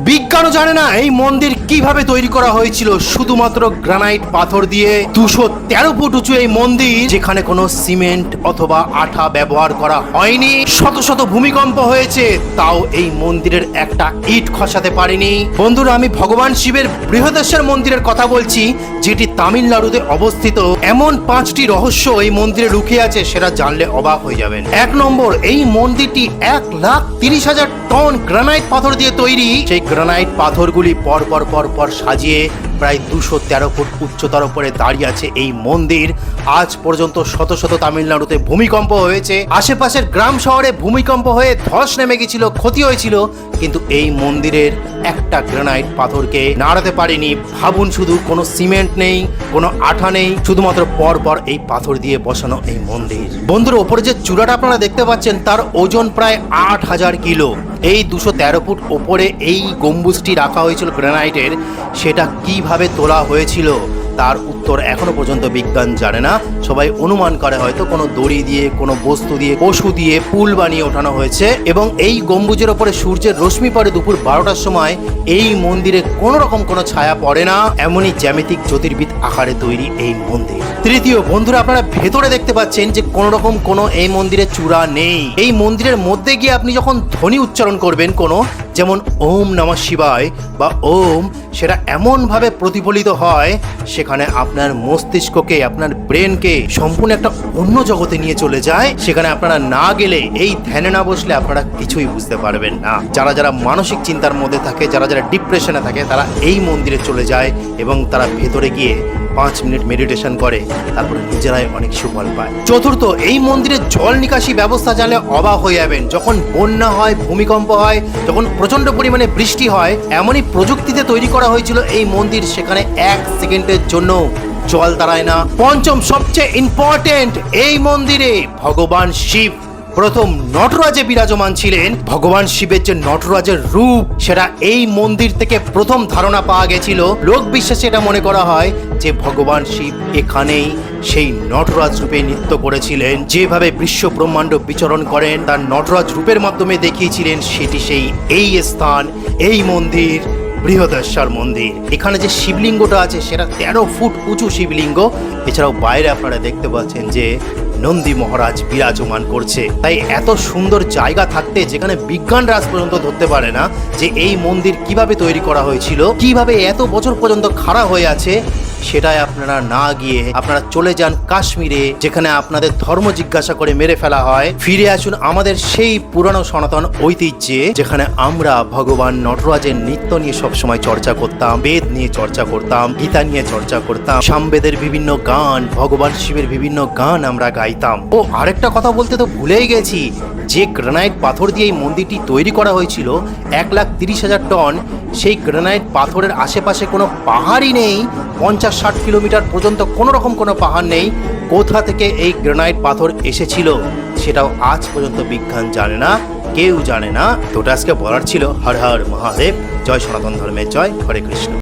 বিজ্ঞানও জানে না এই মন্দির কিভাবে তৈরি করা হয়েছিল। শুধুমাত্র গ্রানাইট পাথর দিয়ে 213 ফুট উঁচু এই মন্দির, যেখানে কোনো সিমেন্ট অথবা আঠা ব্যবহার করা হয়নি। শত শত ভূমিকম্প হয়েছে, তাও এই মন্দিরের একটা ইট খসাতে পারেনি। বন্ধুরা, আমি ভগবান শিবের বৃহদেশ্বর মন্দিরের কথা বলছি, যেটি তামিলনাড়ুতে অবস্থিত। এমন 5টি রহস্য এই মন্দিরে লুকিয়ে আছে, সেটা জানলে অবাক হয়ে যাবেন। 1 নম্বর, এই মন্দিরটি 1,30,000 টন গ্রানাইট পাথর দিয়ে তৈরি। সেই গ্রানাইট পাথরগুলি পর সাজিয়ে প্রায় 213 ফুট উচ্চতার উপরে দাঁড়িয়ে আছে এই মন্দির। আজ পর্যন্ত শত শত তামিলনাড়ুতে ভূমিকম্প হয়েছে, আশেপাশের গ্রাম শহরে ভূমিকম্প হয়ে ধস নেমে গেছিল, ক্ষতি হয়েছিল, কিন্তু এই মন্দিরের একটা গ্রানাইট পাথরকে নাড়াতে পারেনি। ভাবুন শুধু, কোনো সিমেন্ট নেই, কোনো আঠা নেই, শুধুমাত্র পর এই পাথর দিয়ে বসানো এই মন্দির। বন্ধুরা, ওপরে যে চূড়াটা আপনারা দেখতে পাচ্ছেন, তার ওজন প্রায় 8,000 কিলো। এই 213 ফুট ওপরে এই গম্বুজটি রাখা হয়েছিল গ্রানাইটের, সেটা কিভাবে তোলা হয়েছিল তার উত্তর এখনো পর্যন্ত বিজ্ঞান জানে না। সবাই অনুমান করে হয়তো কোনো দড়ি দিয়ে, কোনো বস্তু দিয়ে, পশু দিয়ে পুল বানিয়ে ওঠানো হয়েছে। এবং এই গম্বুজের ওপরে সূর্যের রশ্মি পড়ে দুপুর 12টার সময়। এই মন্দিরে কোনো রকম কোনো ছায়া পড়ে না, এমনই জ্যামিতিক জ্যোতির্বিদ আকারে তৈরি এই মন্দির। তৃতীয়, বন্ধুরা, আপনারা ভেতরে দেখতে পাচ্ছেন যে কোনো রকম কোনো এই মন্দিরে চূড়া নেই। এই মন্দিরের মধ্যে গিয়ে আপনি যখন ধ্বনি উচ্চারণ করবেন, কোনো যেমন ওম নমঃ শিবায় বা ওম, সেটা এমনভাবে প্রতিফলিত হয়, সেখানে আপনার মস্তিষ্ককে, আপনার ব্রেনকে সম্পূর্ণ একটা অন্য জগতে নিয়ে চলে যায়। সেখানে আপনারা না গেলে, এই ধ্যানে না বসলে আপনারা কিছুই বুঝতে পারবেন না। যারা মানসিক চিন্তার মধ্যে থাকে, যারা ডিপ্রেশনে থাকে, তারা এই মন্দিরে চলে যায় এবং তারা ভেতরে গিয়ে 5 মিনিট মেডিটেশন করে, তারপরে নিজেরাই অনেক সুফল পায়। চতুর্থ, এই মন্দিরের জল নিকাশি ব্যবস্থা জানলে অবাক হয়ে যাবেন। যখন বন্যা হয়, ভূমিকম্প হয়, যখন প্রচন্ড পরিমাণে বৃষ্টি হয়, এমনই প্রযুক্তিতে তৈরি করা হয়েছিল এই মন্দির, সেখানে 1 সেকেন্ডের জন্য জল দাঁড়ায় না। পঞ্চম, সবচেয়ে ইম্পর্টেন্ট, এই মন্দিরে ভগবান শিব প্রথম নটরাজে বিরাজমান ছিলেন। ভগবান শিবের যে নটরাজের রূপ, সেটা এই মন্দির থেকে প্রথম ধারণা পাওয়া গেছিল। লোক বিশ্বাসে এটা মনে করা হয় যে ভগবান শিব এখানেই সেই নটরাজ রূপে নৃত্য করেছিলেন। যেভাবে বিশ্ব ব্রহ্মাণ্ড বিচরণ করেন, তার নটরাজ রূপের মাধ্যমে দেখিয়েছিলেন। সেটি এই স্থান, এই মন্দির বৃহদেশ্বর মন্দির। এখানে যে শিবলিঙ্গটা আছে, সেটা 13 ফুট উঁচু শিবলিঙ্গ। এছাড়াও বাইরে আপনারা দেখতে পাচ্ছেন যে নন্দী মহারাজ বিরাজমান করছে। তাই এত সুন্দর জায়গা থাকতে, যেখানে বিজ্ঞানরা আজ পর্যন্ত ধরতে পারে না যে এই মন্দির কিভাবে তৈরি করা হয়েছিল, কিভাবে এত বছর পর্যন্ত খাড়া হয়ে আছে, সেটাই আপনারা না গিয়ে আপনারা চলে যান কাশ্মীরে, যেখানে আপনাদের ধর্ম জিজ্ঞাসা করে মেরে ফেলা হয়। ফিরে আসুন আমাদের সেই পুরানো সনাতন ঐতিহ্যে, যেখানে আমরা ভগবান নটরাজের নৃত্য নিয়ে সবসময় চর্চা করতাম, বেদ নিয়ে চর্চা করতাম, গীতা নিয়ে চর্চা করতাম, সামবেদের বিভিন্ন গান, ভগবান শিবের বিভিন্ন গান আমরা গাইতাম। ও আরেকটা কথা বলতে তো ভুলেই গেছি, যে গ্রানাইট পাথর দিয়ে এই মন্দিরটি তৈরি করা হয়েছিল, 1,30,000 টন, সেই গ্রানাইট পাথরের আশেপাশে কোনো পাহাড়ই নেই। 50-60 কিলোমিটার পর্যন্ত কোনো রকম কোনো পাহাড় নেই। কোথা থেকে এই গ্রানাইট পাথর এসেছিল, সেটাও আজ পর্যন্ত বিজ্ঞান জানে না, কেউ জানে না। তো আজকে বলার ছিল। হর হর মহাদেব, জয় সনাতন ধর্মের জয়, হরে কৃষ্ণ।